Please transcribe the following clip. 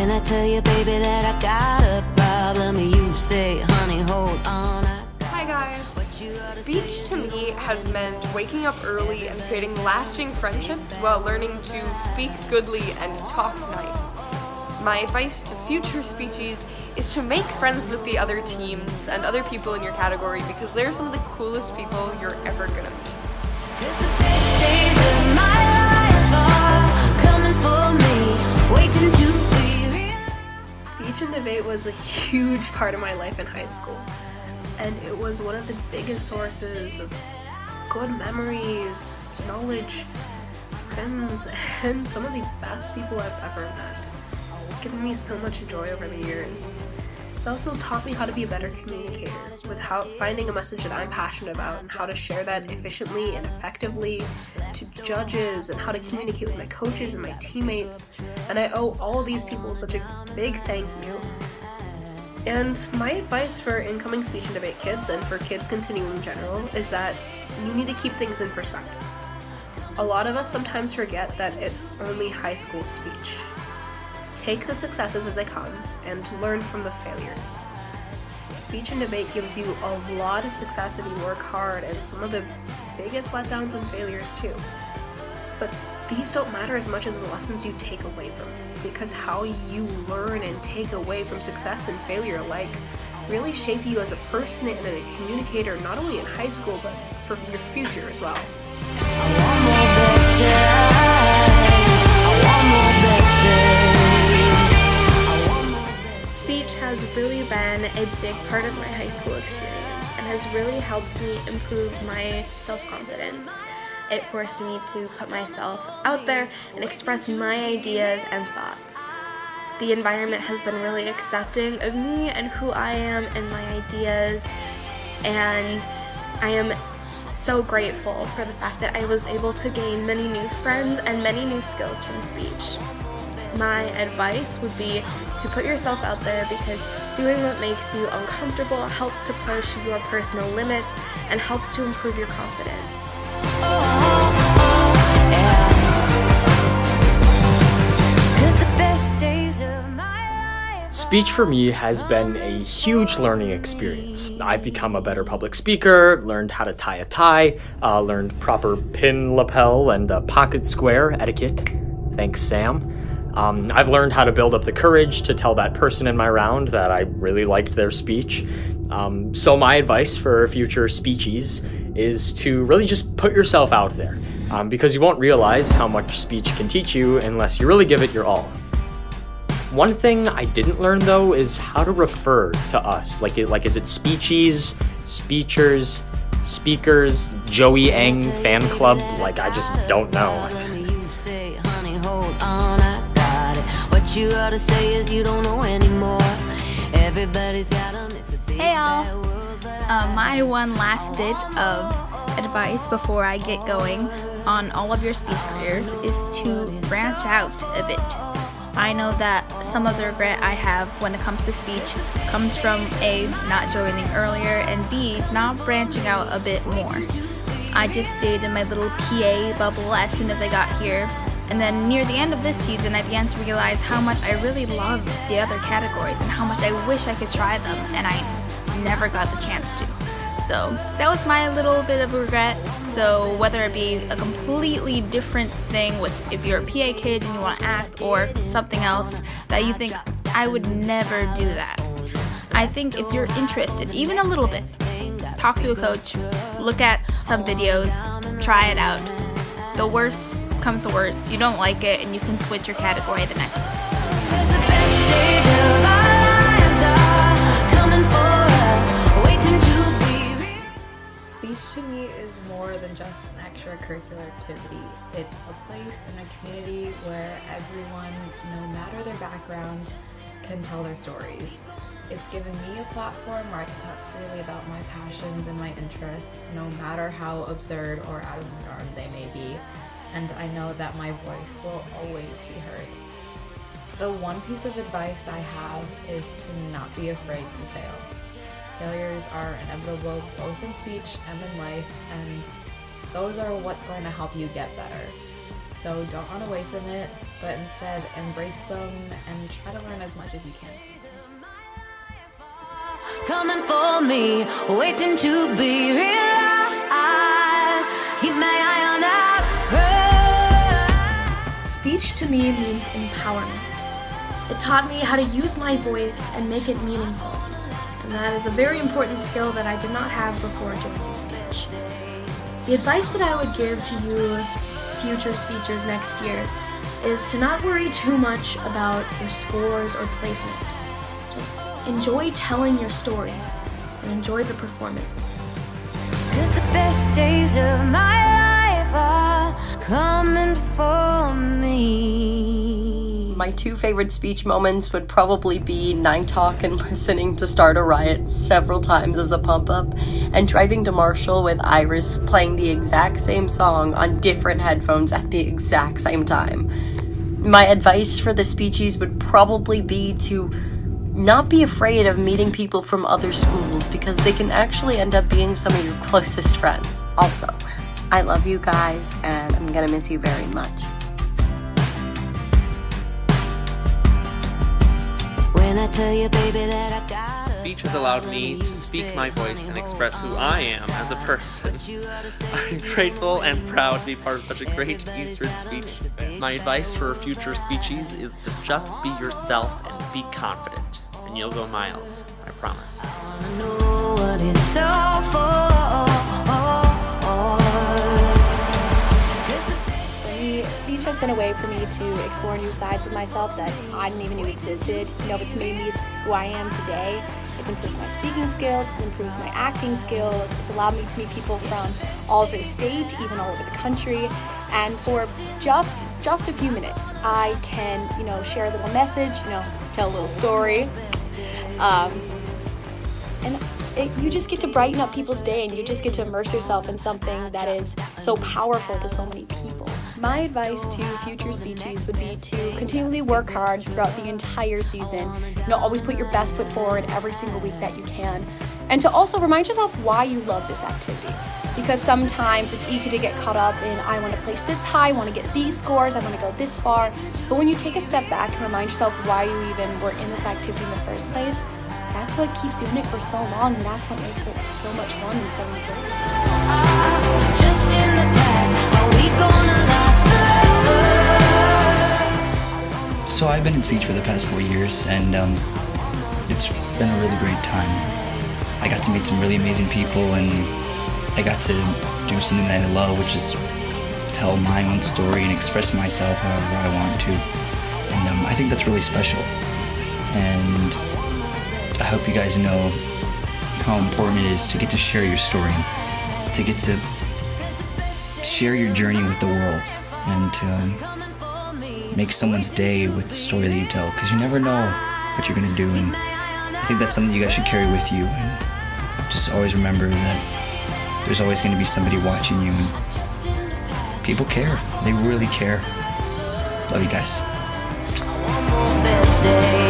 When I tell you, baby, that I got a problem, you say, honey, hold on. Hi guys. Speech to me has meant waking up early and creating lasting friendships while learning to speak goodly and talk nice. My advice to future speechies is to make friends with the other teams and other people in your category because they're some of the coolest people you're ever gonna meet. 'Cause the best days of my life are coming for me, waiting to be realized. Speech and debate was a huge part of my life in high school, and it was one of the biggest sources of good memories, knowledge, friends, and some of the best people I've ever met. It's given me so much joy over the years. It's also taught me how to be a better communicator, with how finding a message that I'm passionate about and how to share that efficiently and effectively to judges, and how to communicate with my coaches and my teammates. And I owe all of these people such a big thank you. And my advice for incoming speech and debate kids, and for kids continuing in general, is that you need to keep things in perspective. A lot of us sometimes forget that it's only high school speech. Take the successes as they come and learn from the failures. Speech and debate gives you a lot of success if you work hard, and some of the biggest letdowns and failures too. But these don't matter as much as the lessons you take away from it, because how you learn and take away from success and failure alike really shape you as a person and a communicator, not only in high school, but for your future as well. Speech has really been a big part of my high school experience and has really helped me improve my self-confidence. It forced me to put myself out there and express my ideas and thoughts. The environment has been really accepting of me and who I am and my ideas, and I am so grateful for the fact that I was able to gain many new friends and many new skills from speech. My advice would be to put yourself out there, because doing what makes you uncomfortable helps to push your personal limits and helps to improve your confidence. Speech for me has been a huge learning experience. I've become a better public speaker, learned how to tie a tie, learned proper pin lapel and pocket square etiquette. Thanks, Sam. I've learned how to build up the courage to tell that person in my round that I really liked their speech. So my advice for future speechies is to really just put yourself out there, because you won't realize how much speech can teach you unless you really give it your all. One thing I didn't learn, though, is how to refer to us. Like is it speechies, speechers, speakers, Joey Eng fan club? Like, I just don't know. What you gotta say is you don't know anymore. Everybody's got 'em. It's a big Hey y'all, bad world, but my one last bit of advice before I get going on all of your speech careers is to branch out a bit. I know that some of the regret I have when it comes to speech comes from A, not joining earlier, and B, not branching out a bit more. I just stayed in my little PA bubble as soon as I got here. And then near the end of this season, I began to realize how much I really love the other categories and how much I wish I could try them, and I never got the chance to. So that was my little bit of regret. So whether it be a completely different thing with if you're a PA kid and you want to act, or something else that you think, I would never do that. I think if you're interested, even a little bit, talk to a coach, look at some videos, try it out. The worst comes to worst, you don't like it, and you can switch your category the next time. 'cause the best days of our lives are coming for us, waiting to be real. Speech to me is more than just an extracurricular activity. It's a place and a community where everyone, no matter their background, can tell their stories. It's given me a platform where I can talk freely about my passions and my interests, no matter how absurd or out of the norm they may be. And I know that my voice will always be heard. The one piece of advice I have is to not be afraid to fail. Failures are inevitable both in speech and in life, and those are what's going to help you get better. So don't run away from it, but instead embrace them and try to learn as much as you can. Coming for me, waiting to be realized. Keep my eye on that road. Speech to me means empowerment. It taught me how to use my voice and make it meaningful. And that is a very important skill that I did not have before joining speech. The advice that I would give to you future speechers next year is to not worry too much about your scores or placement. Just enjoy telling your story and enjoy the performance. 'Cause the best days of my life are coming for me. My two favorite speech moments would probably be Nine Talk and listening to Start a Riot several times as a pump-up, and driving to Marshall with Iris playing the exact same song on different headphones at the exact same time. My advice for the speechies would probably be to not be afraid of meeting people from other schools, because they can actually end up being some of your closest friends. Also, I love you guys, and I'm gonna miss you very much. When I tell you, baby, that I got Speech has allowed me to speak my voice and express who I am as a person. I'm grateful and proud to be part of such a great Eastern speech. My advice for future speeches is to just be yourself and be confident, and you'll go miles, I promise. I know what it's all for. For me, speech has been a way for me to explore new sides of myself that I didn't even know existed. It's made me who I am today. It's improved my speaking skills, it's improved my acting skills, it's allowed me to meet people from all over the state, even all over the country. And for just a few minutes, I can, share a little message, tell a little story. You just get to brighten up people's day, and you just get to immerse yourself in something that is so powerful to so many people. My advice to future speechies would be to continually work hard throughout the entire season. Always put your best foot forward every single week that you can. And to also remind yourself why you love this activity. Because sometimes it's easy to get caught up in, I want to place this high, I want to get these scores, I want to go this far. But when you take a step back and remind yourself why you even were in this activity in the first place, that's what keeps you in it for so long, and that's what makes it so much fun and so enjoyable. Just in the past, are we gonna last forever? So I've been in speech for the past 4 years, and it's been a really great time. I got to meet some really amazing people, and I got to do something that I love, which is tell my own story and express myself however I want to. And I think that's really special. And I hope you guys know how important it is to get to share your story, to get to share your journey with the world, and to make someone's day with the story that you tell, because you never know what you're going to do. And I think that's something you guys should carry with you, and just always remember that there's always going to be somebody watching you, and people care. They really care. Love you guys. Best day.